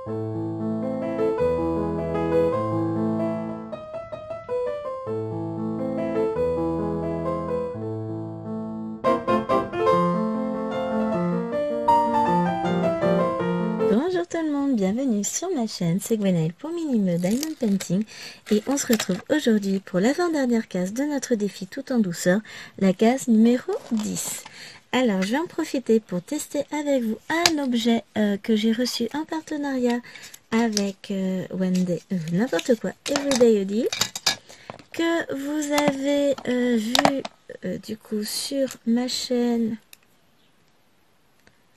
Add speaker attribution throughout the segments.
Speaker 1: Bonjour tout le monde, bienvenue sur ma chaîne, c'est Gwenaëlle pour Minime Diamond Painting et on se retrouve aujourd'hui pour l'avant-dernière case de notre défi tout en douceur, la case numéro 10. Alors je vais en profiter pour tester avec vous un objet que j'ai reçu en partenariat avec n'importe quoi, Everyday Odile, que vous avez vu du coup sur ma chaîne.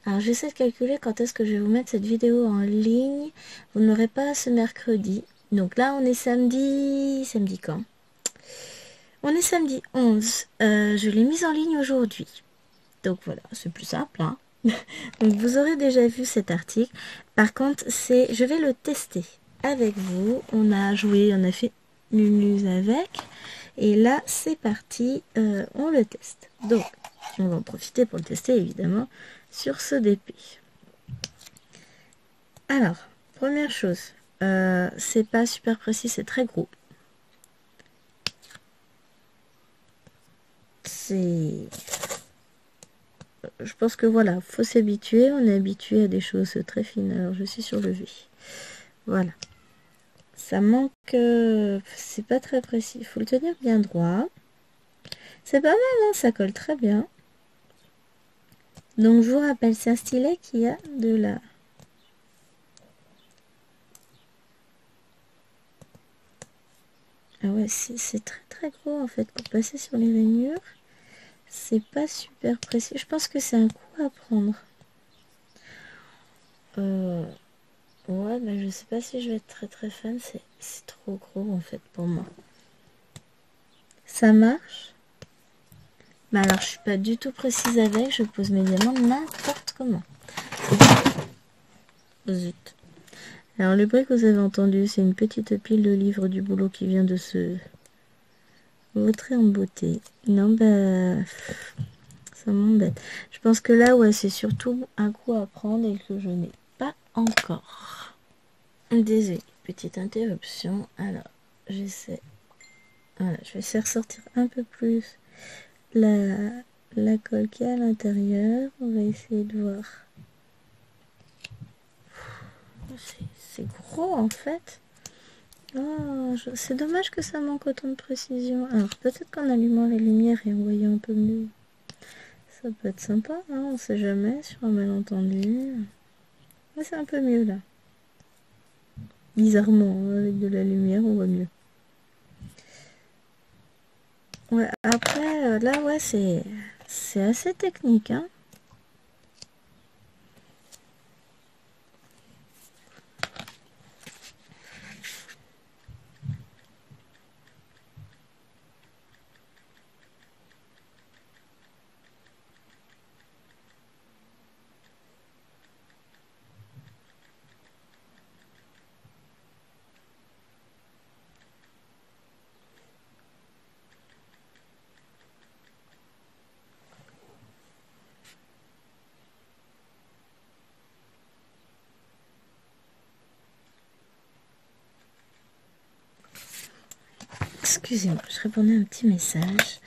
Speaker 1: Alors j'essaie de calculer quand est-ce que je vais vous mettre cette vidéo en ligne. Vous n'aurez pas ce mercredi. Donc là on est samedi. Samedi quand? On est samedi 11. Je l'ai mise en ligne aujourd'hui. Donc voilà, c'est plus simple, hein. Donc vous aurez déjà vu cet article. Par contre, je vais le tester avec vous. On a joué, on a fait l'use avec. Et là, c'est parti. On le teste. Donc, on va en profiter pour le tester, évidemment, sur ce DP. Alors, première chose, c'est pas super précis, c'est très gros. Je pense que voilà, faut s'habituer. On est habitué à des choses très fines. Alors, je suis sur le V. Voilà. Ça manque... c'est pas très précis. Il faut le tenir bien droit. C'est pas mal, hein, ça colle très bien. Donc, je vous rappelle, c'est un stylet qui a de la... Ah ouais, c'est très très gros en fait pour passer sur les rainures. C'est pas super précis. Je pense que c'est un coup à prendre. Ouais, mais je sais pas si je vais être très très fan. C'est trop gros en fait pour moi. Ça marche. Mais alors je suis pas du tout précise avec. Je pose mes diamants n'importe comment. Zut. Alors le bruit que vous avez entendu, c'est une petite pile de livres du boulot qui vient de se vautrer en beauté. Non, bah... ça m'embête. Je pense que là, ouais, c'est surtout un coup à prendre et que je n'ai pas encore. Désolé, petite interruption. Alors, j'essaie. Voilà, je vais essayer de ressortir un peu plus la colle qui est à l'intérieur. On va essayer de voir. C'est gros en fait. Oh, c'est dommage que ça manque autant de précision. Alors, peut-être qu'en allumant les lumières et en voyant un peu mieux, ça peut être sympa, hein, on sait jamais, sur un malentendu. Mais c'est un peu mieux là. Bizarrement, avec de la lumière, on voit mieux. Ouais, après, là, ouais, c'est assez technique, hein. Excusez-moi, je répondais à un petit message.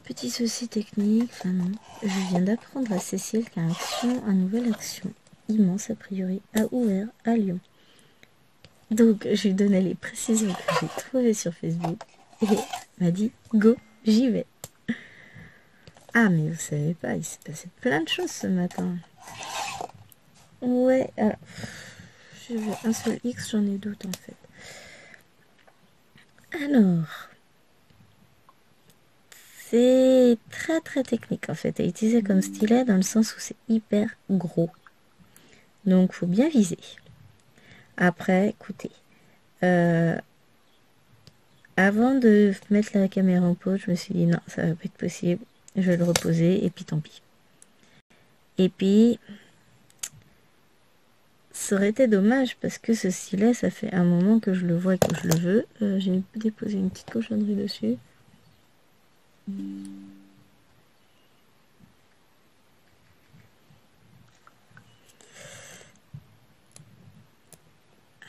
Speaker 1: Petit souci technique, enfin non. Je viens d'apprendre à Cécile qu'un action, un nouvel action immense a priori a ouvert à Lyon. Donc je lui donnais les précisions que j'ai trouvées sur Facebook et elle m'a dit go, j'y vais. Ah mais vous savez pas, il s'est passé plein de choses ce matin. Ouais, alors j'ai vu un seul X, j'en ai d'autres en fait. Alors, c'est très très technique en fait à utiliser comme stylet dans le sens où c'est hyper gros. Donc faut bien viser. Après, écoutez, avant de mettre la caméra en pause, je me suis dit non, ça va pas être possible. Je vais le reposer et puis tant pis. Et puis, ça aurait été dommage parce que ce stylet, ça fait un moment que je le vois et que je le veux. J'ai déposé une petite cochonnerie dessus.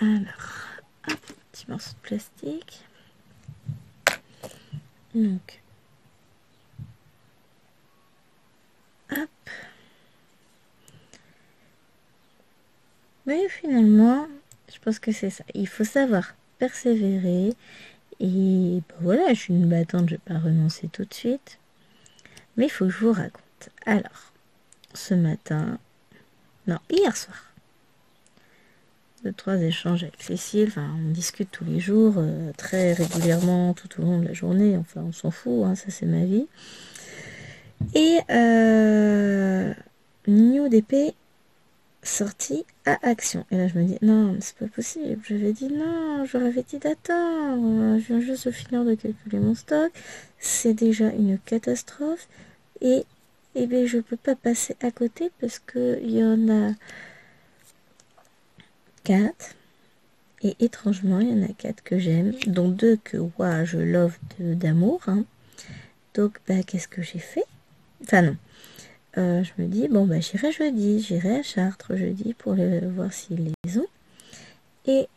Speaker 1: Alors, hop, petit morceau de plastique. Donc, hop. Mais finalement, je pense que c'est ça. Il faut savoir persévérer. Et ben voilà, je suis une battante, je vais pas renoncer tout de suite. Mais il faut que je vous raconte. Alors, ce matin, non, hier soir, 2-3 échanges avec Cécile. Enfin, on discute tous les jours, très régulièrement, tout au long de la journée. Enfin, on s'en fout, hein, ça c'est ma vie. Et New DP sorti à Action. Et là, je me dis, non, c'est pas possible. J'avais dit non, je leur avais dit d'attendre. Je viens juste de finir de calculer mon stock. C'est déjà une catastrophe. Et, eh bien, je peux pas passer à côté parce que il y en a 4. Et étrangement, il y en a 4 que j'aime, dont 2 que ouah, je love d'amour. Hein. Donc, bah, qu'est-ce que j'ai fait? Enfin, non. Je me dis, bon, bah, j'irai jeudi, j'irai à Chartres jeudi pour voir s'ils les ont. Et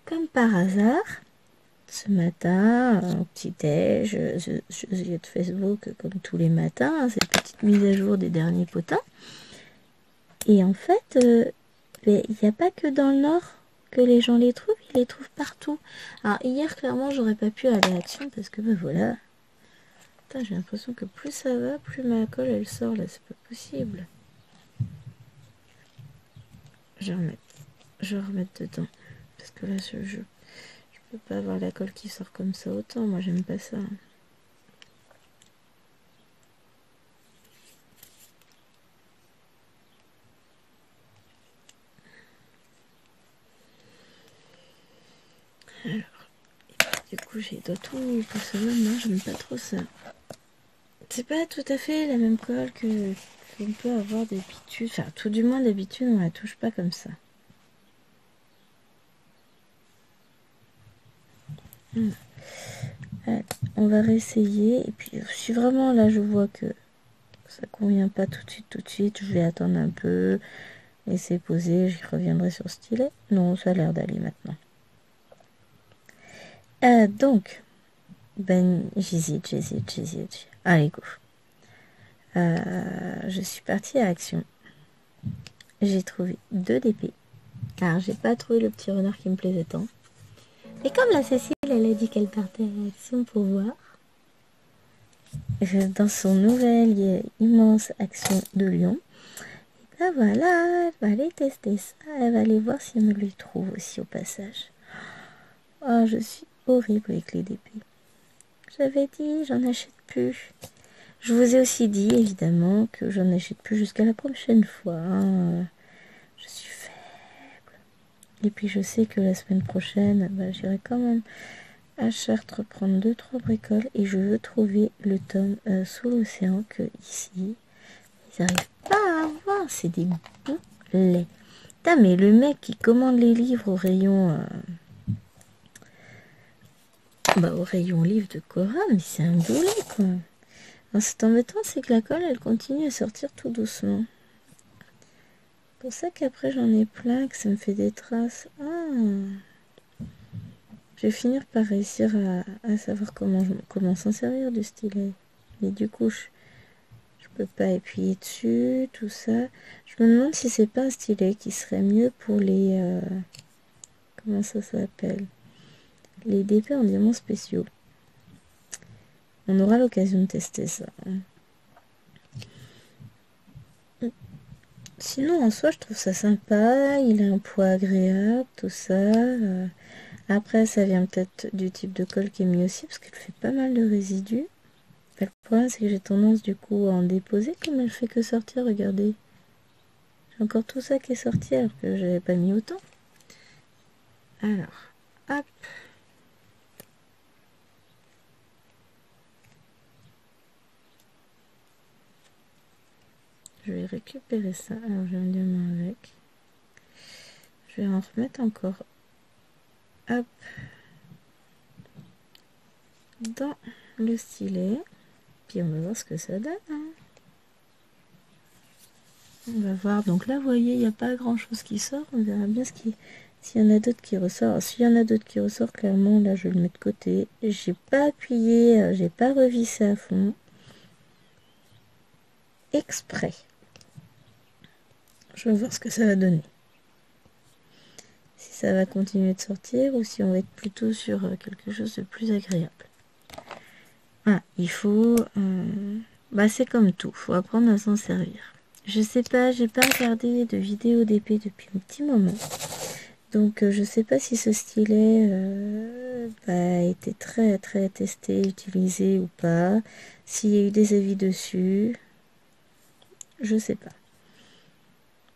Speaker 1: comme par hasard, ce matin, au petit-déj, je ziote Facebook comme tous les matins, hein, cette petite mise à jour des derniers potins. Et en fait, il n'y a pas que dans le Nord que les gens les trouvent, ils les trouvent partout. Alors hier, clairement, j'aurais pas pu aller à Action parce que, ben voilà. Putain, j'ai l'impression que plus ça va, plus ma colle elle sort là, c'est pas possible. Je vais remettre dedans. Parce que là, je peux pas avoir la colle qui sort comme ça autant. Moi, j'aime pas ça. Alors, du coup, j'ai doigts tout ça. Non, j'aime pas trop ça. C'est pas tout à fait la même colle que qu'on peut avoir d'habitude. Enfin, tout du moins, d'habitude, on la touche pas comme ça. Allez, on va réessayer. Et puis, si vraiment là, je vois que ça convient pas tout de suite, je vais attendre un peu, laisser poser, j'y reviendrai sur stylet. Non, ça a l'air d'aller maintenant. Donc, ben, j'hésite. Allez, go. Je suis partie à Action. J'ai trouvé 2 DP. Alors, j'ai pas trouvé le petit renard qui me plaisait tant. Et comme la Cécile, elle a dit qu'elle partait à Action pour voir, dans son nouvelle immense Action de Lyon, et ben voilà, elle va aller tester ça, elle va aller voir si elle me le trouve aussi au passage. Oh, je suis horrible avec les DP. J'avais dit, j'en achète plus. Je vous ai aussi dit, évidemment, que j'en achète plus jusqu'à la prochaine fois. Hein. Je suis faible. Et puis je sais que la semaine prochaine, bah, j'irai quand même à Chartres prendre 2-3 bricoles. Et je veux trouver le tome sous l'océan que ici, ils n'arrivent pas à avoir. C'est des boulets. Putain, mais le mec qui commande les livres au rayon livre de Cora, mais c'est un boulet, quoi. Alors, c'est embêtant, c'est que la colle, elle continue à sortir tout doucement. C'est pour ça qu'après, j'en ai plein, que ça me fait des traces. Je vais finir par réussir à savoir comment s'en servir du stylet. Mais du coup, je peux pas appuyer dessus, tout ça. Je me demande si c'est pas un stylet qui serait mieux pour les... comment ça s'appelle? Les DP en diamants spéciaux. On aura l'occasion de tester ça. Sinon, en soi, je trouve ça sympa. Il a un poids agréable, tout ça. Après, ça vient peut-être du type de colle qui est mis aussi, parce qu'elle fait pas mal de résidus. Le problème, c'est que j'ai tendance, du coup, à en déposer, comme elle fait que sortir, regardez. J'ai encore tout ça qui est sorti, alors que j'avais pas mis autant. Alors, hop. Je vais récupérer ça. Alors, j'ai un diamant avec. Je vais en remettre encore. Hop. Dans le stylet. Puis on va voir ce que ça donne. Hein. On va voir. Donc là, vous voyez, il n'y a pas grand-chose qui sort. On verra bien s'il y en a d'autres qui ressortent. Alors, s'il y en a d'autres qui ressortent, clairement, là, je vais le mettre de côté. J'ai pas appuyé, j'ai pas revissé à fond. Exprès. Je vais voir ce que ça va donner. Si ça va continuer de sortir ou si on va être plutôt sur quelque chose de plus agréable. Ah, il faut... bah, c'est comme tout. Faut apprendre à s'en servir. Je sais pas, j'ai pas regardé de vidéo d'épée depuis un petit moment. Donc je sais pas si ce stylet a été très très testé, utilisé ou pas. S'il y a eu des avis dessus. Je sais pas.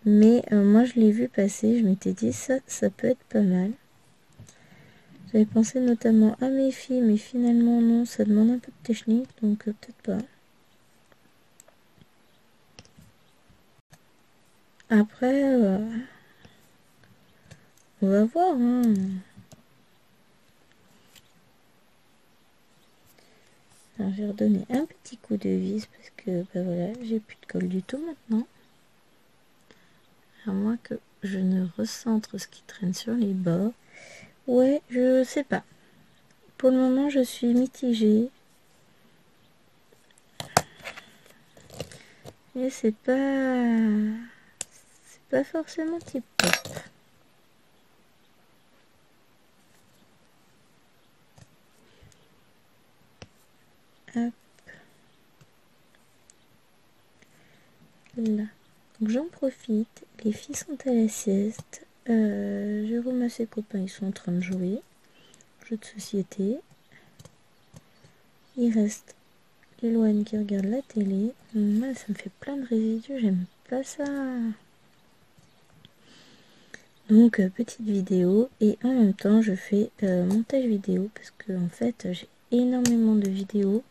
Speaker 1: Mais moi je l'ai vu passer, je m'étais dit ça peut être pas mal. J'avais pensé notamment à mes filles, mais finalement non, ça demande un peu de technique, donc peut-être pas. Après, on va voir. Hein. Alors, j'ai redonné un petit coup de vis parce que bah voilà, j'ai plus de colle du tout maintenant. À moins que je ne recentre ce qui traîne sur les bords. Ouais, je sais pas. Pour le moment, je suis mitigée. Et c'est pas forcément tip top. Hop. Là. Donc j'en profite. Les filles sont à la sieste. Jérôme et ses copains, ils sont en train de jouer. Jeu de société. Il reste Eloane qui regarde la télé. Moi, ça me fait plein de résidus. J'aime pas ça. Donc petite vidéo et en même temps je fais montage vidéo parce que en fait j'ai énormément de vidéos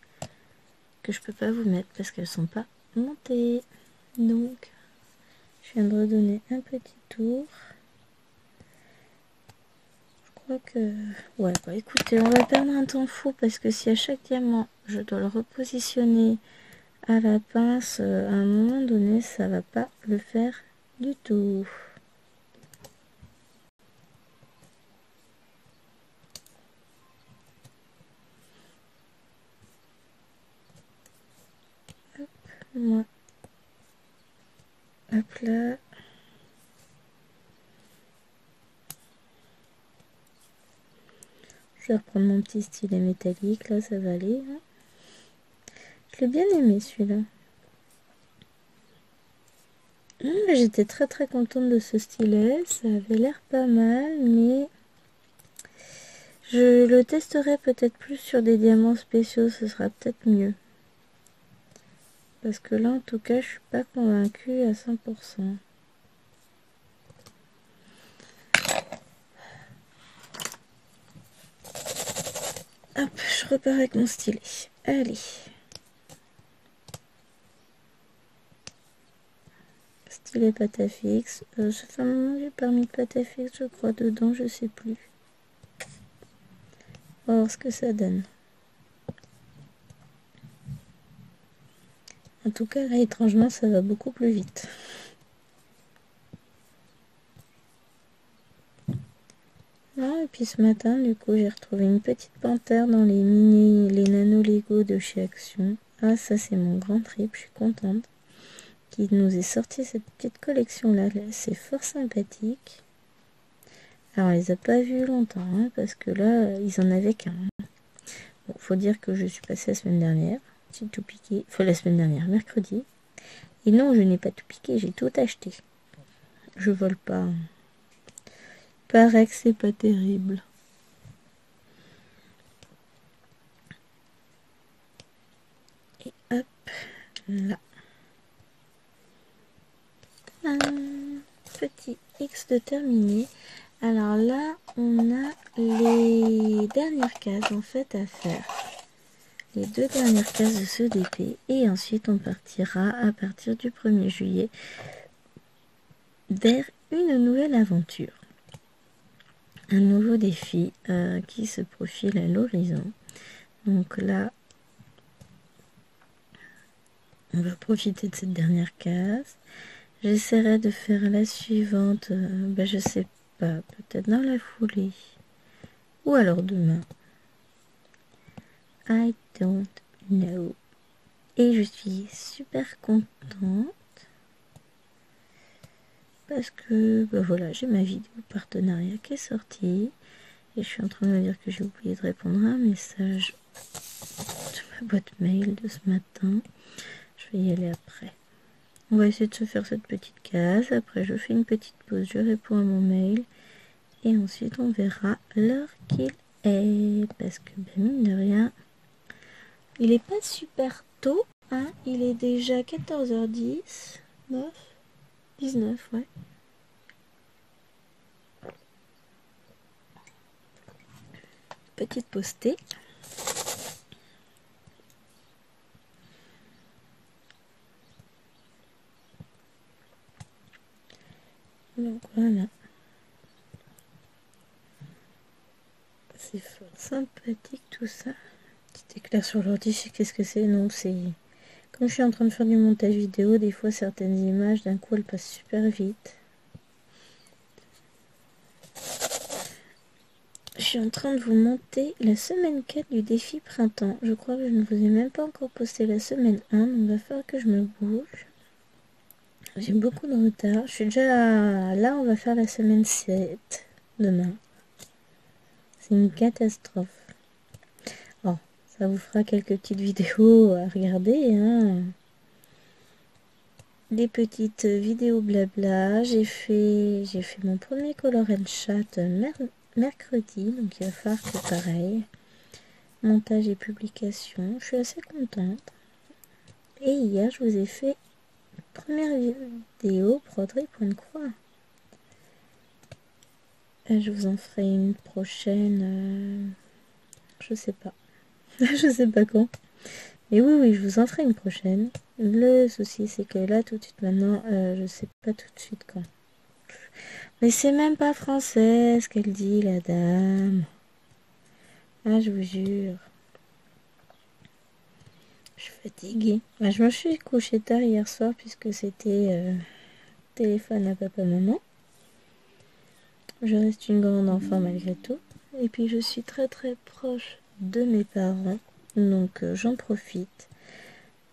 Speaker 1: que je peux pas vous mettre parce qu'elles sont pas montées. Donc je viens de redonner un petit tour. Je crois que ouais bah écoutez, on va perdre un temps fou parce que si à chaque diamant je dois le repositionner à la pince, à un moment donné ça va pas le faire du tout. Moi. Hop là. Je vais reprendre mon petit stylet métallique, là ça va aller. Hein. Je l'ai bien aimé celui-là. J'étais très très contente de ce stylet, ça avait l'air pas mal, mais je le testerai peut-être plus sur des diamants spéciaux, ce sera peut-être mieux. Parce que là en tout cas je suis pas convaincue à 100%. Hop, je repars avec mon stylet. Allez. Stylet pâte à fixe. Ça fait un moment que j'ai pas mis de pâte à fixe, je crois, dedans, je sais plus. On va voir ce que ça donne. En tout cas, là, étrangement, ça va beaucoup plus vite. Non, et puis ce matin, du coup, j'ai retrouvé une petite panthère dans les nano Lego de chez Action. Ah, ça, c'est mon grand trip, je suis contente. Qui nous est sorti cette petite collection-là. C'est fort sympathique. Alors, on les a pas vus longtemps, hein, parce que là, ils en avaient qu'un. Bon, faut dire que je suis passée la semaine dernière. J'ai tout piqué. Enfin, la semaine dernière, mercredi. Et non, je n'ai pas tout piqué, j'ai tout acheté. Je vole pas. Paraît que c'est pas terrible. Et hop, là. Un petit X de terminé. Alors là, on a les dernières cases en fait à faire. Les deux dernières cases de ce DP. Et ensuite, on partira à partir du 1er juillet vers une nouvelle aventure. Un nouveau défi qui se profile à l'horizon. Donc là, on va profiter de cette dernière case. J'essaierai de faire la suivante, je sais pas, peut-être dans la foulée. Ou alors demain. I don't know. Et je suis super contente. Parce que, voilà, j'ai ma vidéo partenariat qui est sortie. Et je suis en train de me dire que j'ai oublié de répondre à un message de ma boîte mail de ce matin. Je vais y aller après. On va essayer de se faire cette petite case. Après, je fais une petite pause, je réponds à mon mail. Et ensuite, on verra l'heure qu'il est. Parce que, mine de rien, il est pas super tôt. Hein, il est déjà 14h10. 9 19, ouais. Petite postée. Donc voilà. C'est fort sympathique tout ça. Petit éclair sur l'ordi, je sais qu'est-ce que c'est. Non, c'est... Comme je suis en train de faire du montage vidéo, des fois certaines images, d'un coup, elles passent super vite. Je suis en train de vous monter la semaine 4 du défi printemps. Je crois que je ne vous ai même pas encore posté la semaine 1, donc il va falloir que je me bouge. J'ai beaucoup de retard. Je suis déjà... Là, on va faire la semaine 7 demain. C'est une catastrophe. Oh, ça vous fera quelques petites vidéos à regarder, hein. Des petites vidéos blabla. J'ai fait mon premier color and chat mercredi, donc il va falloir que pareil. Montage et publication. Je suis assez contente. Et hier, je vous ai fait une première vidéo broderie pour une croix. Je vous en ferai une prochaine. Je sais pas. Je sais pas quand. Mais oui, je vous en ferai une prochaine. Le souci, c'est que là, tout de suite, maintenant, je sais pas tout de suite quand. Mais c'est même pas français ce qu'elle dit, la dame. Ah, je vous jure. Je suis fatiguée. Je me suis couchée tard hier soir puisque c'était téléphone à papa-maman. Je reste une grande enfant malgré tout. Et puis je suis très très proche de mes parents. Donc j'en profite.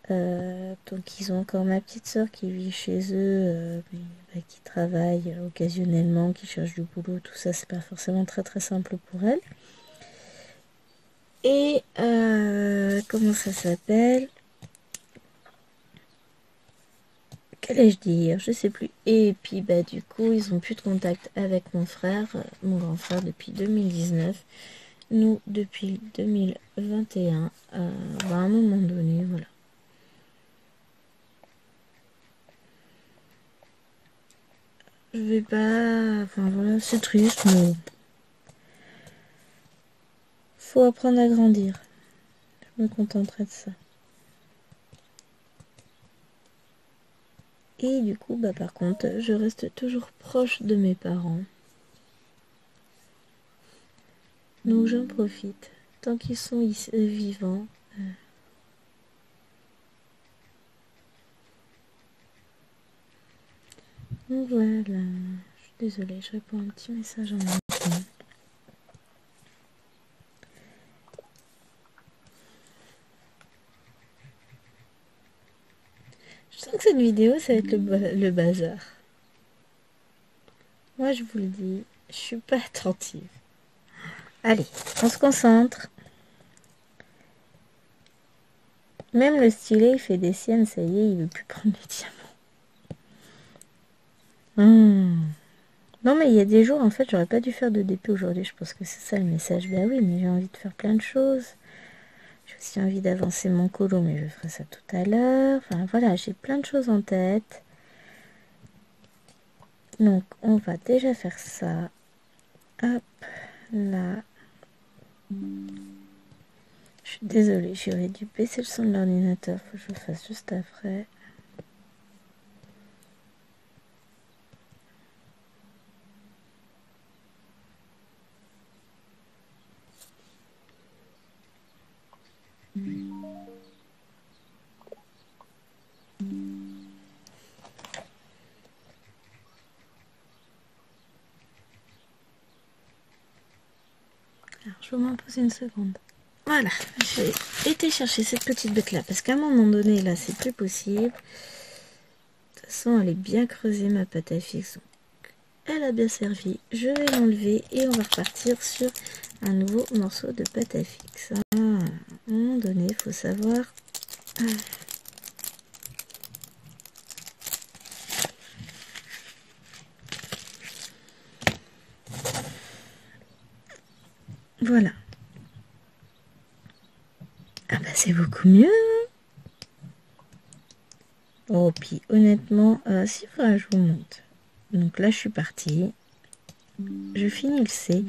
Speaker 1: Donc ils ont encore ma petite soeur qui vit chez eux, qui travaille occasionnellement, qui cherche du boulot, tout ça, c'est pas forcément très très simple pour elle. Et comment ça s'appelle? Qu'allais-je dire? Je sais plus. Et puis du coup, ils ont plus de contact avec mon frère, mon grand frère depuis 2019. Nous depuis 2021. À un moment donné, voilà. Je vais pas... Enfin voilà, c'est triste, mais... Faut apprendre à grandir. Je me contenterai de ça. Et du coup, par contre, je reste toujours proche de mes parents. Donc j'en profite. Tant qu'ils sont vivants. Donc voilà. Je suis désolée, je réponds à un petit message en même temps. Je sens que cette vidéo, ça va être le bazar. Moi, je vous le dis, je suis pas attentive. Allez, on se concentre. Même le stylet, il fait des siennes, ça y est, il veut plus prendre les diamants. Non, mais il y a des jours, en fait, j'aurais pas dû faire de DP aujourd'hui. Je pense que c'est ça le message. Bah oui, mais j'ai envie de faire plein de choses. J'ai aussi envie d'avancer mon colo, mais je ferai ça tout à l'heure. Enfin, voilà, j'ai plein de choses en tête. Donc, on va déjà faire ça. Hop, là. Je suis désolée, j'aurais dû baisser le son de l'ordinateur. Faut que je le fasse juste après. Alors, je vous m'en pose une seconde. Voilà, j'ai été chercher cette petite bête là parce qu'à un moment donné là c'est plus possible. De toute façon elle est bien creusée ma pâte à fixe. Donc, elle a bien servi. Je vais l'enlever et on va repartir sur un nouveau morceau de pâte à fixe. À un moment donné il faut savoir. Voilà. Ah bah c'est beaucoup mieux. Oh puis honnêtement, si voilà, je vous montre. Donc là je suis partie. Je finis le C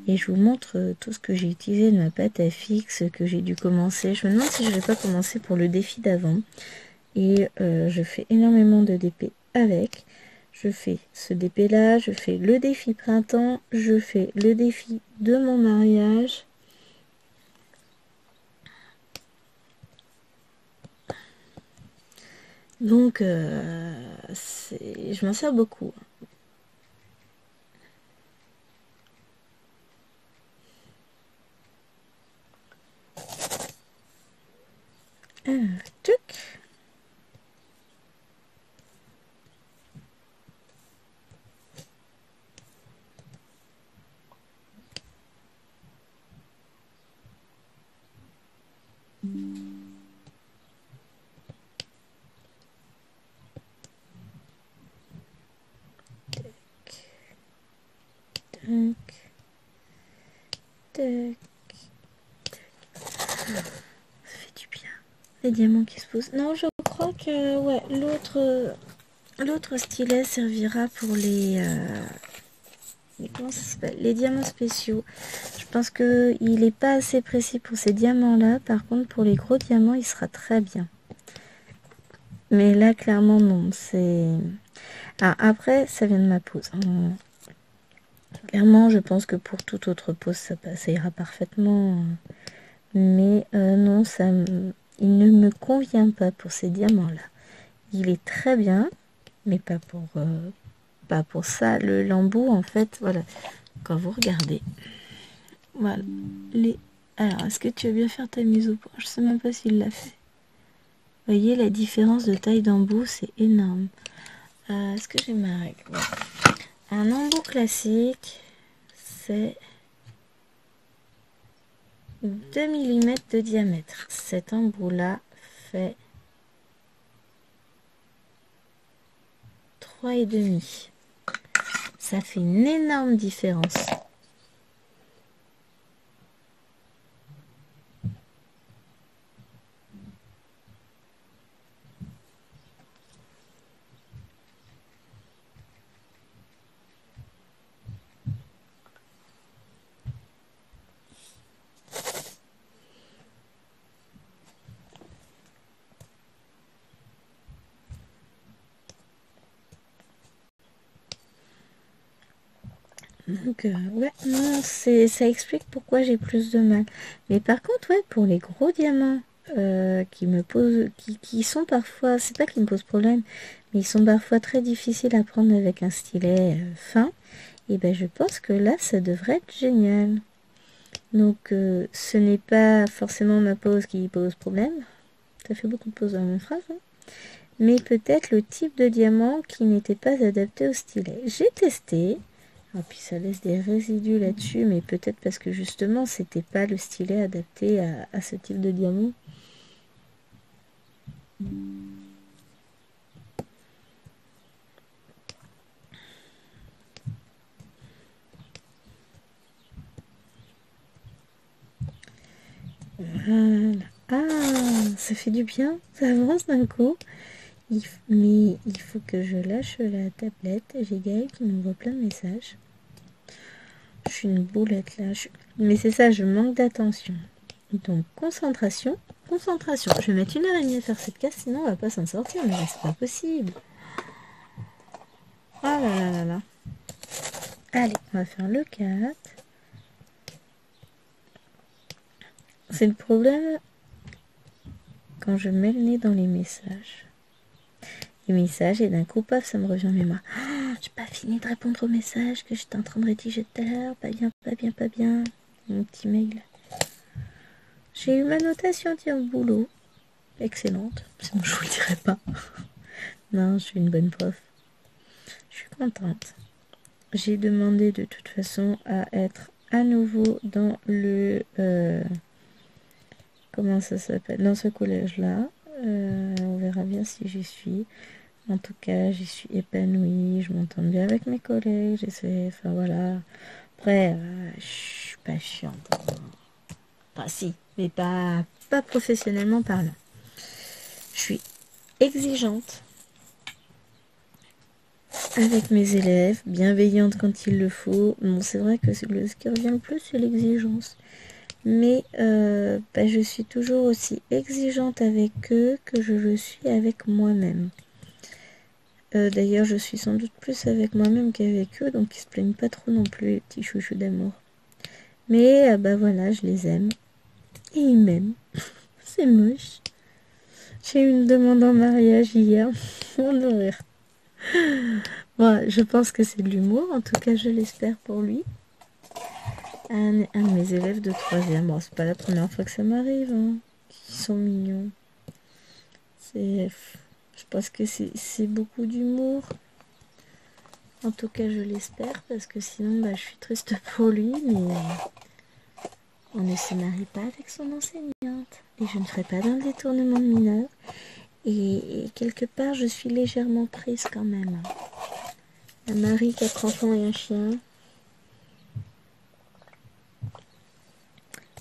Speaker 1: et je vous montre tout ce que j'ai utilisé de ma pâte à fixe que j'ai dû commencer. Je me demande si je vais pas commencer pour le défi d'avant. Et je fais énormément de DP avec. Je fais ce DP là, je fais le défi printemps, je fais le défi de mon mariage. Donc je m'en sers beaucoup. Tuc. Tac. Tac. Ça fait du bien. Les diamants qui se posent. Non, je crois que ouais, l'autre stylet servira pour comment ça s'appelle, les diamants spéciaux. Je pense que il est pas assez précis pour ces diamants là. Par contre, pour les gros diamants, il sera très bien. Mais là, clairement, non. C'est après, ça vient de ma pose. Clairement, je pense que pour toute autre pose, ça ira parfaitement. Mais non, il ne me convient pas pour ces diamants-là. Il est très bien, mais pas pour ça. Le lambeau, en fait, voilà. Quand vous regardez, voilà. Alors, est-ce que tu vas bien faire ta mise au point? Je sais même pas s'il l'a fait. Vous voyez, la différence de taille d'embout, c'est énorme. Est-ce que j'ai ma règle? Ouais. Un embout classique, c'est 2 mm de diamètre. Cet embout-là fait 3,5. Ça fait une énorme différence. Donc, ouais, non, ça explique pourquoi j'ai plus de mal. Mais par contre, ouais, pour les gros diamants qui sont parfois, c'est pas qu'ils me posent problème, mais ils sont parfois très difficiles à prendre avec un stylet fin, et ben je pense que là, ça devrait être génial. Donc, ce n'est pas forcément ma pose qui pose problème. Ça fait beaucoup de pauses dans la même phrase, hein. Mais peut-être le type de diamant qui n'était pas adapté au stylet. J'ai testé. Ah, puis ça laisse des résidus là-dessus, mais peut-être parce que justement, c'était pas le stylet adapté à ce type de diamant. Voilà. Ah, ça fait du bien, ça avance d'un coup. Mais il faut que je lâche la tablette. J'ai Gaël qui m'envoie plein de messages. Je suis une boulette là. Mais c'est ça, je manque d'attention. Donc concentration, concentration. Je vais mettre 1h30 à faire cette case, sinon on va pas s'en sortir. Mais là, c'est pas possible. Ah là là là là. Allez, on va faire le 4. C'est le problème quand je mets le nez dans les messages. Les messages, et d'un coup, paf, ça me revient en mémoire. Oh, j'ai pas fini de répondre aux messages que j'étais en train de rédiger tout à l'heure. Pas bien, pas bien, pas bien. mon petit mail. J'ai eu ma notation au boulot. Excellente. Sinon, je vous le dirai pas. Non, je suis une bonne prof. Je suis contente. J'ai demandé de toute façon à être à nouveau dans le... comment ça s'appelle? Dans ce collège-là. On verra bien si j'y suis. En tout cas, j'y suis épanouie. Je m'entends bien avec mes collègues. J'essaie... Enfin, voilà. Après, je suis pas chiante. Enfin, si. Mais pas professionnellement parlant. Je suis exigeante avec mes élèves, bienveillante quand il le faut. Bon, c'est vrai que ce qui revient le plus, c'est l'exigence. Mais je suis toujours aussi exigeante avec eux que je le suis avec moi-même. D'ailleurs, je suis sans doute plus avec moi-même qu'avec eux, donc ils se plaignent pas trop non plus, les petits chouchous d'amour. Mais voilà, je les aime. Et ils m'aiment. C'est moche. J'ai eu une demande en mariage hier. On de rire. Bon, je pense que c'est de l'humour, en tout cas je l'espère pour lui. Un de mes élèves de 3e, bon c'est pas la première fois que ça m'arrive, hein. Ils sont mignons. Je pense que c'est beaucoup d'humour. En tout cas je l'espère, parce que sinon je suis triste pour lui, mais on ne se marie pas avec son enseignante. Et je ne ferai pas d'un détournement de mineur. Et quelque part je suis légèrement prise quand même. Un mari, 4 enfants et un chien.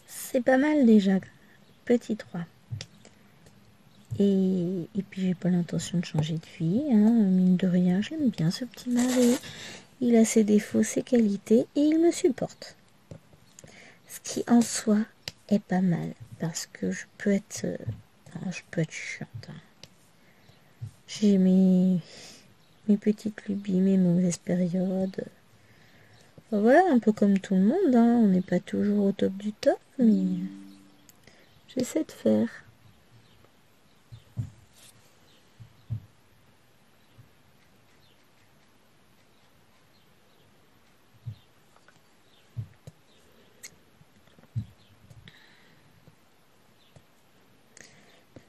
Speaker 1: C'est pas mal déjà. Petit 3. Et puis j'ai pas l'intention de changer de vie, hein. Mine de rien, j'aime bien ce petit mari. Il a ses défauts, ses qualités et il me supporte. Ce qui en soi est pas mal parce que je peux être chiante. Hein. J'ai mes petites lubies, mes mauvaises périodes. Enfin, voilà, un peu comme tout le monde, hein. On n'est pas toujours au top du top, mais j'essaie de faire.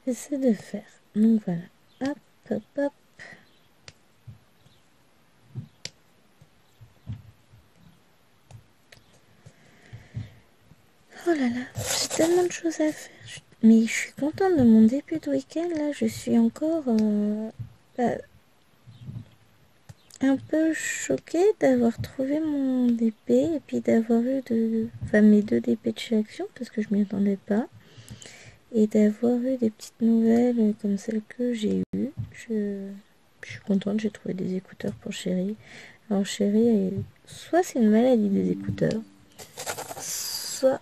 Speaker 1: J'essaie de faire. Donc voilà. Hop, hop, hop. Oh là là, j'ai tellement de choses à faire. Mais je suis contente de mon début de week-end. Là, je suis encore un peu choquée d'avoir trouvé mon DP et puis d'avoir eu mes 2 DP de chez Action parce que je m'y attendais pas. Et d'avoir eu des petites nouvelles comme celles que j'ai eues. Je suis contente, j'ai trouvé des écouteurs pour Chérie. Alors Chérie, soit c'est une maladie des écouteurs, soit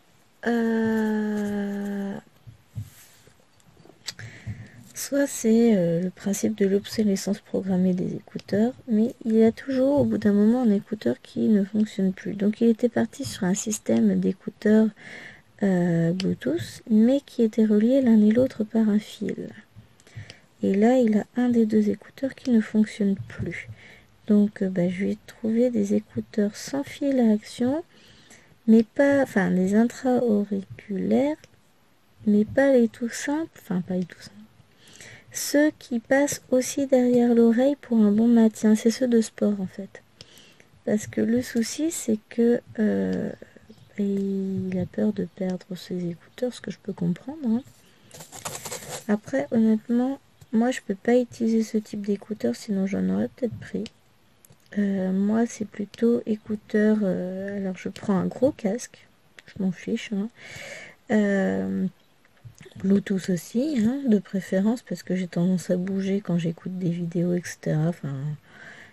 Speaker 1: c'est le principe de l'obsolescence programmée des écouteurs, mais il y a toujours au bout d'un moment un écouteur qui ne fonctionne plus. Donc il était parti sur un système d'écouteurs Bluetooth, mais qui était relié l'un et l'autre par un fil. Et là, il a un des 2 écouteurs qui ne fonctionne plus. Donc je lui ai trouvé des écouteurs sans fil à action, mais pas, enfin des intra-auriculaires, mais pas les tout simples, pas les tout simples. Ceux qui passent aussi derrière l'oreille pour un bon maintien, c'est ceux de sport en fait. Parce que le souci c'est que il a peur de perdre ses écouteurs, ce que je peux comprendre. Hein. Après honnêtement, moi je peux pas utiliser ce type d'écouteurs, sinon j'en aurais peut-être pris. Moi c'est plutôt écouteurs, alors je prends un gros casque, je m'en fiche. Hein. Bluetooth aussi, hein, de préférence, parce que j'ai tendance à bouger quand j'écoute des vidéos, etc.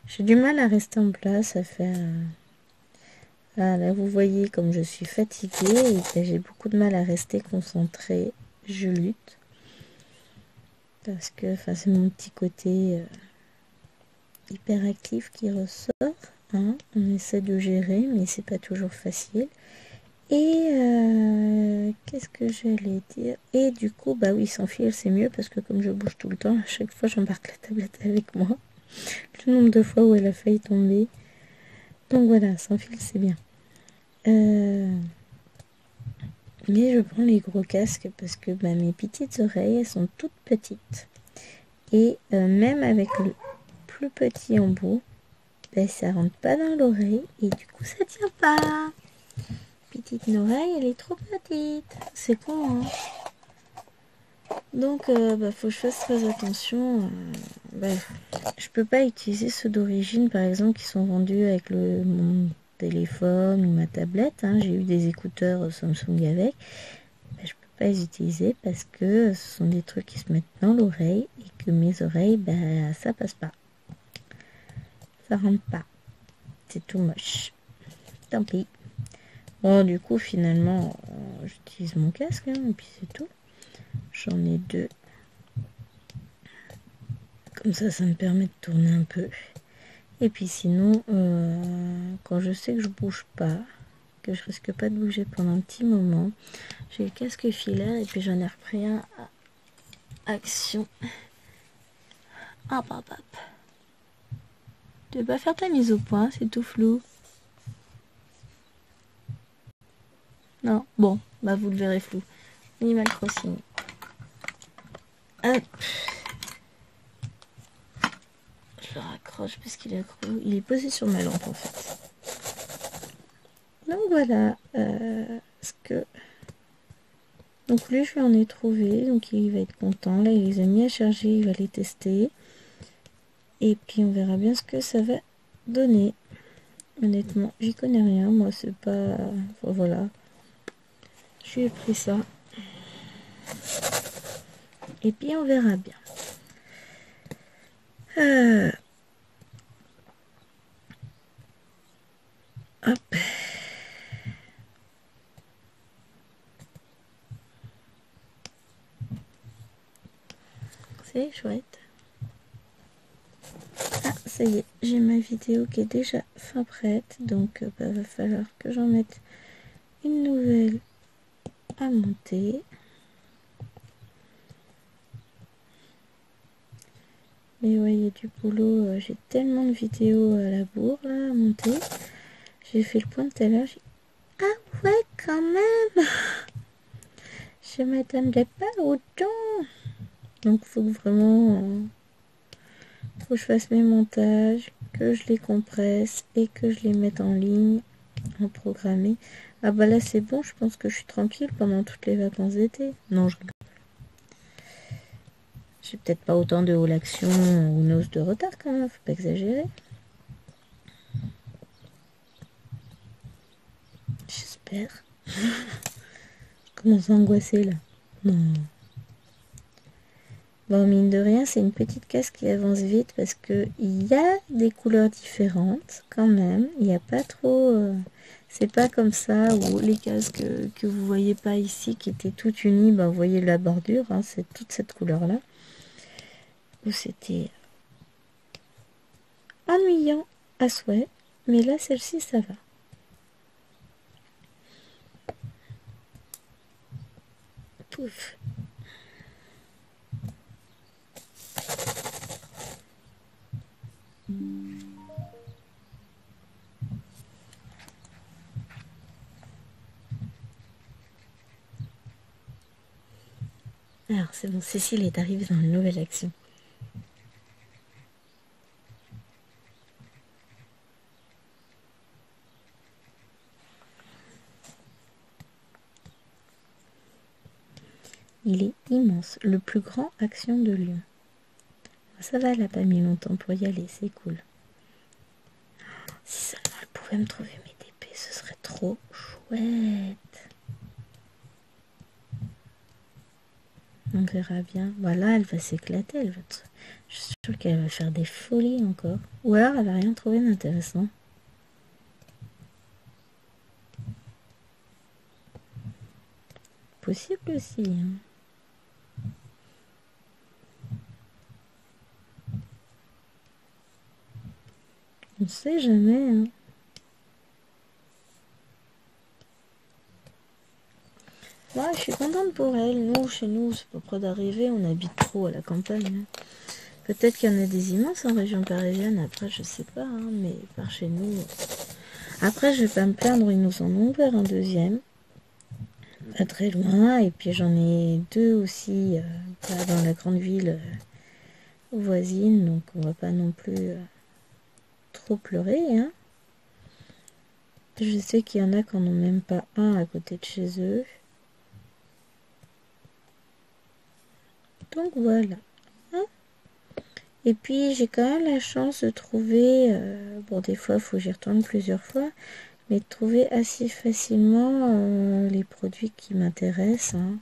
Speaker 1: J'ai du mal à rester en place, à faire... là, vous voyez comme je suis fatiguée et que j'ai beaucoup de mal à rester concentrée. Je lutte. Parce que c'est mon petit côté hyperactif qui ressort. Hein. On essaie de gérer, mais c'est pas toujours facile. Et qu'est-ce que j'allais dire? Et du coup, oui, sans fil, c'est mieux parce que comme je bouge tout le temps, à chaque fois, j'embarque la tablette avec moi. Le nombre de fois où elle a failli tomber. Donc voilà, sans fil, c'est bien. Mais je prends les gros casques parce que bah, mes petites oreilles, elles sont toutes petites. Et même avec le plus petit embout, bah, ça rentre pas dans l'oreille et du coup ça tient pas. Petite oreille, elle est trop petite. C'est con, hein. Donc, bah, faut que je fasse très attention. Je peux pas utiliser ceux d'origine, par exemple, qui sont vendus avec mon téléphone ou ma tablette. Hein. J'ai eu des écouteurs Samsung avec. Bah, je peux pas les utiliser parce que ce sont des trucs qui se mettent dans l'oreille et que mes oreilles, bah, ça passe pas. Ça rentre pas. C'est tout moche. Tant pis. Bon, du coup, finalement, j'utilise mon casque, hein, et puis c'est tout. J'en ai deux. Comme ça me permet de tourner un peu. Et puis sinon, quand je sais que je bouge pas, que je risque pas de bouger pendant un petit moment, j'ai le casque filaire et puis j'en ai repris un à action. Hop, hop, hop. Tu veux pas faire ta mise au point, c'est tout flou. Non, bon, bah vous le verrez flou. Animal Crossing. Hop. Je le raccroche parce qu'il est accro. Il est posé sur ma lampe en fait. Donc voilà ce que... Donc lui, je lui en ai trouvé, donc il va être content. Là, il les a mis à charger, il va les tester. Et puis on verra bien ce que ça va donner. Honnêtement, j'y connais rien, moi c'est pas... Enfin, voilà. Je lui ai pris ça. Et puis on verra bien. Hop. C'est chouette. Ah, ça y est, j'ai ma vidéo qui est déjà fin prête. Donc, va falloir que j'en mette une nouvelle à monter. Mais ouais, il y a du boulot. J'ai tellement de vidéos à la bourre là, à monter. J'ai fait le point tout à l'heure. Ah ouais, quand même. Je m'attendais pas autant. Donc, faut que vraiment... faut que je fasse mes montages, que je les compresse et que je les mette en ligne, en programmé. Ah bah là c'est bon, je pense que je suis tranquille pendant toutes les vacances d'été. Non, je rigole. J'ai peut-être pas autant de haul action ou n'ose de retard quand même, faut pas exagérer. J'espère. Je commence à angoisser là. Non. Bon, mine de rien, c'est une petite caisse qui avance vite parce que il y a des couleurs différentes quand même. Il n'y a pas trop... c'est pas comme ça où les casques que vous voyez pas ici qui étaient toutes unies, bah, vous voyez la bordure, hein, c'est toute cette couleur-là. Où c'était ennuyant à souhait, mais là, celle-ci, ça va. Pouf. Alors, c'est bon, Cécile est arrivée dans une nouvelle action. Il est immense, le plus grand action de Lyon. Ça va, elle a pas mis longtemps pour y aller, c'est cool. Si seulement elle pouvait me trouver mes DP, ce serait trop chouette. On verra bien. Voilà, elle va s'éclater. Je suis sûre qu'elle va faire des folies encore. Ou alors elle va rien trouver d'intéressant. Possible aussi. Hein. On sait jamais. Hein. Ouais, je suis contente pour elle. Nous, chez nous, c'est pas près d'arriver. On habite trop à la campagne. Hein. Peut-être qu'il y en a des immenses en région parisienne. Après, je sais pas. Hein, mais par chez nous... Après, je vais pas me plaindre. Ils nous en ont ouvert un deuxième. pas très loin. Et puis j'en ai deux aussi pas dans la grande ville voisine. Donc on va pas non plus trop pleurer. Hein. Je sais qu'il y en a qui n'en ont même pas un à côté de chez eux. Donc voilà. Hein. Et puis j'ai quand même la chance de trouver, bon des fois il faut que j'y retourne plusieurs fois, mais de trouver assez facilement les produits qui m'intéressent. Hein.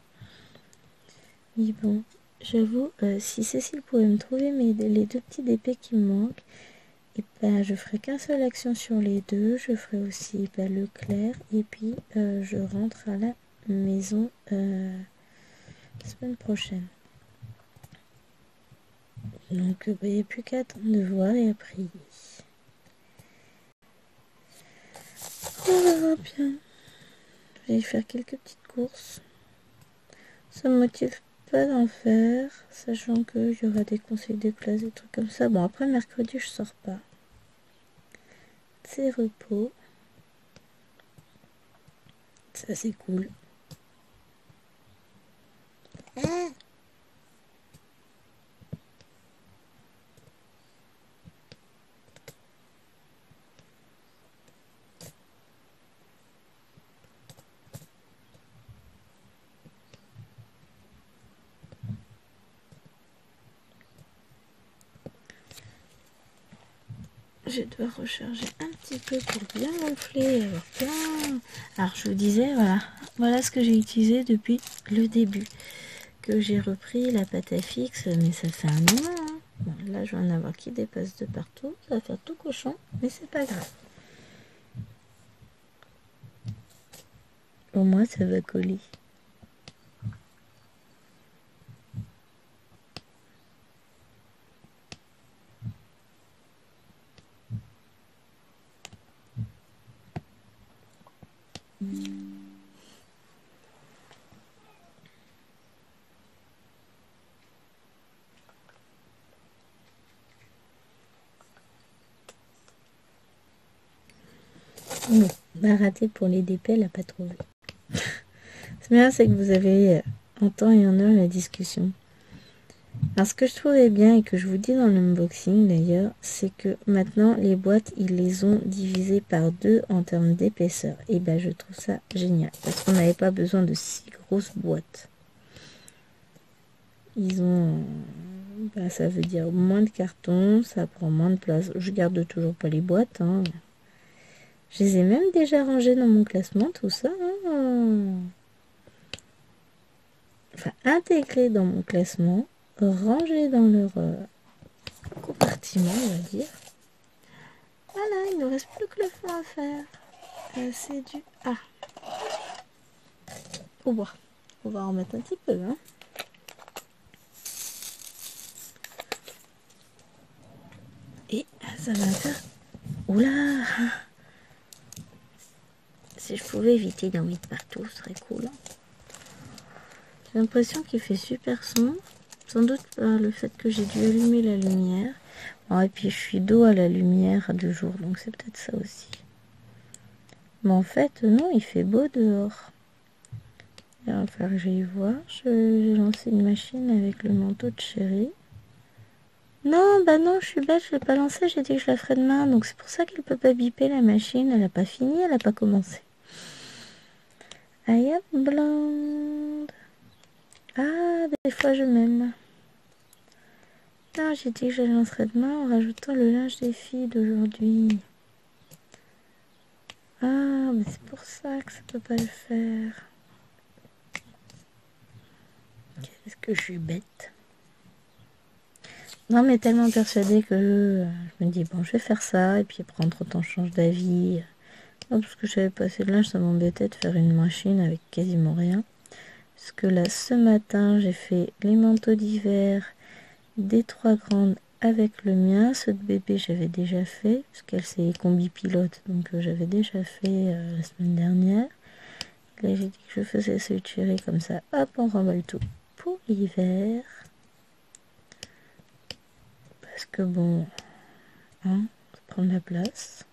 Speaker 1: Mais bon, j'avoue, si Cécile pouvait me trouver les deux petits DP qui me manquent, et ben je ferai qu'un seul action sur les deux. Je ferai aussi Leclerc et puis je rentre à la maison semaine prochaine. Donc il n'y a plus qu'à attendre de voir et à prier. On verra bien. Je vais faire quelques petites courses. Ça me motive pas d'en faire, sachant qu'il y aura des conseils de classe, des trucs comme ça. Bon, après mercredi, je sors pas. C'est repos. Ça, c'est cool. Ah. Je dois recharger un petit peu pour bien gonfler. Alors, je vous disais, voilà ce que j'ai utilisé depuis le début. Que j'ai repris la pâte à fixe, mais ça fait un moment. Hein. Bon, là, je vais en avoir qui dépasse de partout. Ça va faire tout cochon, mais c'est pas grave. Au moins, ça va coller. Bon, bah raté pour les DP, elle n'a pas trouvé. C'est bien, c'est que vous avez en temps et en heure la discussion. Alors ce que je trouvais bien et que je vous dis dans l'unboxing d'ailleurs, c'est que maintenant les boîtes, ils les ont divisées par deux en termes d'épaisseur. Et ben je trouve ça génial, parce qu'on n'avait pas besoin de si grosses boîtes. Ils ont... Ben, ça veut dire moins de carton, ça prend moins de place. Je garde toujours pas les boîtes. Hein. Je les ai même déjà rangées dans mon classement, tout ça. Hein. Enfin, intégrées dans mon classement, rangées dans leur compartiment, on va dire. Voilà, il ne reste plus que le fond à faire. C'est du A. On va en mettre un petit peu. Hein. Et ça va faire... Oula! Si je pouvais éviter d'en mettre partout, ce serait cool. J'ai l'impression qu'il fait super sombre. Sans doute par le fait que j'ai dû allumer la lumière. Bon, et puis je suis dos à la lumière du jour, donc c'est peut-être ça aussi. Mais en fait, non, il fait beau dehors. Il va falloir que j'aille voir. J'ai lancé une machine avec le manteau de chéri. Non, bah non, je suis bête, je l'ai pas lancée, j'ai dit que je la ferais demain. Donc c'est pour ça qu'elle peut pas biper la machine. Elle a pas fini, elle a pas commencé. I am blonde. Ah, des fois je m'aime. Non, j'ai dit que je la lancerais demain en rajoutant le linge des filles d'aujourd'hui. Ah, mais c'est pour ça que ça peut pas le faire. Est-ce que je suis bête? Non, mais tellement persuadée que je me dis, bon, je vais faire ça. Et puis après, entre-temps, je change d'avis. Non, parce que j'avais pas assez de linge, ça m'embêtait de faire une machine avec quasiment rien. Parce que là, ce matin, j'ai fait les manteaux d'hiver des 3 grandes avec le mien. Ceux de bébé, j'avais déjà fait, parce qu'elle c'est combi pilote, donc j'avais déjà fait la semaine dernière. Là, j'ai dit que je faisais ce chéri comme ça. Hop, on remballe tout pour l'hiver. Parce que bon, hein, ça prend de la place.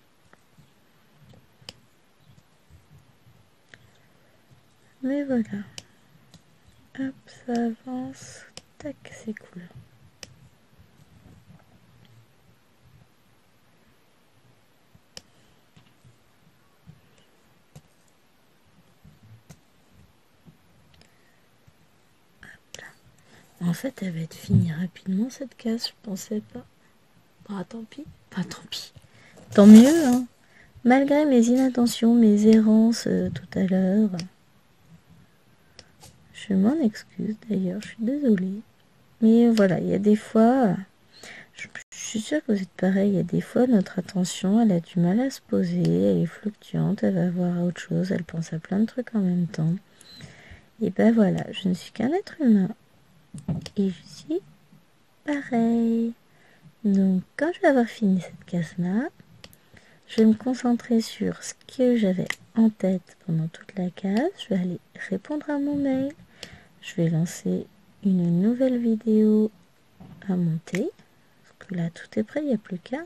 Speaker 1: Mais voilà. Hop, ça avance. Tac, c'est cool. Hop là. En fait, elle va être finie rapidement cette case, je pensais pas. Bah tant pis. Bah tant pis. Tant mieux, hein. Malgré mes inattentions, mes errances tout à l'heure. Je m'en excuse d'ailleurs, je suis désolée. Mais voilà, il y a des fois, je suis sûre que vous êtes pareil, il y a des fois notre attention, elle a du mal à se poser, elle est fluctuante, elle va voir autre chose, elle pense à plein de trucs en même temps. Et ben voilà, je ne suis qu'un être humain. Et je suis pareil. Donc quand je vais avoir fini cette case-là, je vais me concentrer sur ce que j'avais en tête pendant toute la case. Je vais aller répondre à mon mail. Je vais lancer une nouvelle vidéo à monter. Parce que là, tout est prêt, il n'y a plus qu'à.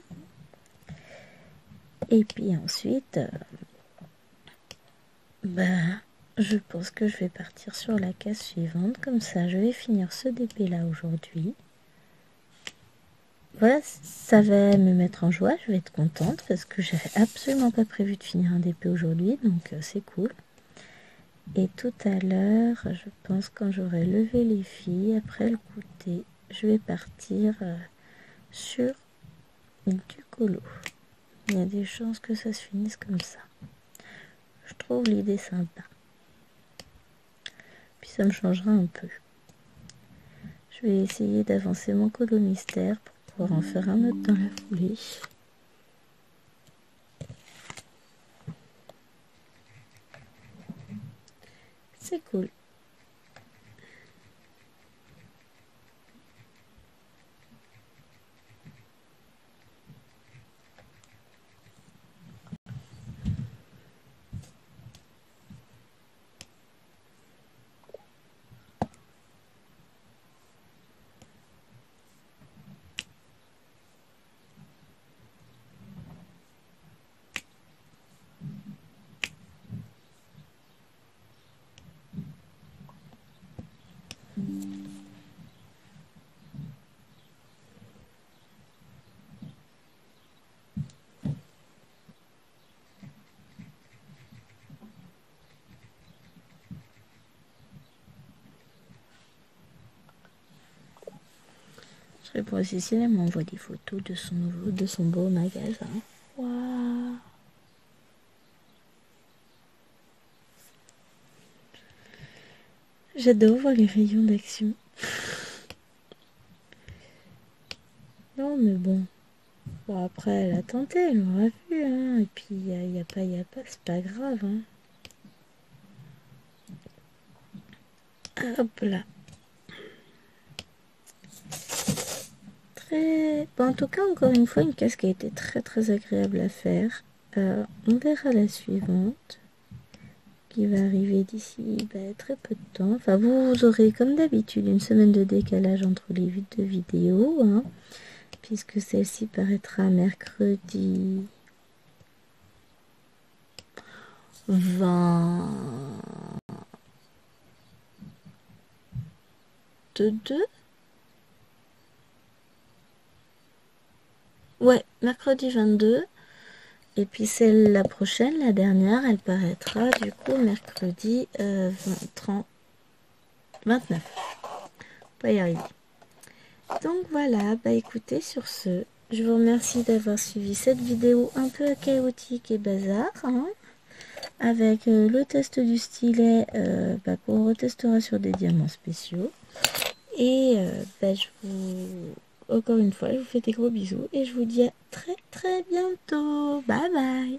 Speaker 1: Et puis ensuite, je pense que je vais partir sur la case suivante. Comme ça, je vais finir ce DP là aujourd'hui. Voilà, ça va me mettre en joie, je vais être contente parce que j'avais absolument pas prévu de finir un DP aujourd'hui, donc c'est cool. Et tout à l'heure, je pense quand j'aurai levé les filles, après le goûter, je vais partir sur du colo. Il y a des chances que ça se finisse comme ça. Je trouve l'idée sympa. Puis ça me changera un peu. Je vais essayer d'avancer mon colo mystère pour pouvoir en faire un autre dans la foulée. C'est cool. Je réponds à Cécile, elle m'envoie des photos de son beau magasin. Waouh! J'adore voir les rayons d'action. Non mais bon. Bon après elle a tenté, elle aura vu, hein. Et puis y a pas, c'est pas grave, hein. Hop là. Très... Bon, en tout cas, encore une fois, une case qui a été très très agréable à faire. On verra la suivante qui va arriver d'ici très peu de temps. Enfin, vous aurez comme d'habitude une semaine de décalage entre les deux vidéos, hein, puisque celle-ci paraîtra mercredi 22. Ouais, mercredi 22. Et puis celle la prochaine, la dernière, elle paraîtra du coup mercredi 29. Pas y arriver. Donc voilà, écoutez, sur ce, je vous remercie d'avoir suivi cette vidéo un peu chaotique et bazar, hein, avec le test du stylet qu'on retestera sur des diamants spéciaux. Et encore une fois, je vous fais des gros bisous et je vous dis à très très bientôt. Bye bye.